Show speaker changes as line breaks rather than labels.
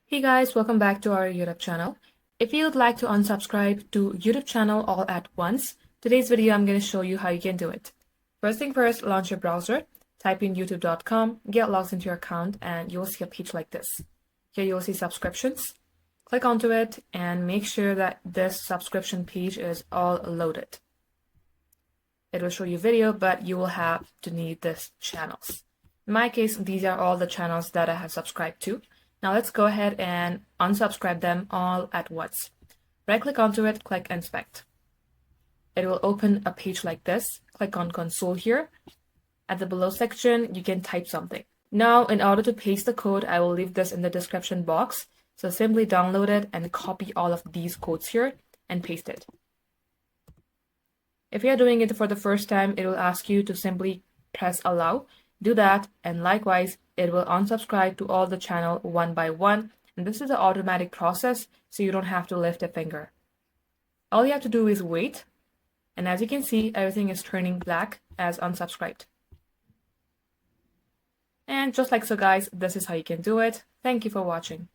Hey guys, welcome back to our YouTube channel. If you would like to unsubscribe to YouTube channel all at once, today's video I'm going to show you how you can do it. First thing first, launch your browser, type in youtube.com, get logged into your account, and you'll see a page like this. Here you'll see subscriptions. Click onto it and make sure that this subscription page is all loaded. It will show you video, but you will have to need this channels. In my case, these are all the channels that I have subscribed to. Now let's go ahead and unsubscribe them all at once. Right click onto it, click inspect. It will open a page like this. Click on console here. At the below section, you can type something. Now, in order to paste the code, I will leave this in the description box. So simply download it and copy all of these codes here and paste it. If you're doing it for the first time, it will ask you to simply press allow. Do that, and likewise, it will unsubscribe to all the channel one by one. And this is an automatic process, so you don't have to lift a finger. All you have to do is wait. And as you can see, everything is turning black as unsubscribed. And just like so guys, this is how you can do it. Thank you for watching.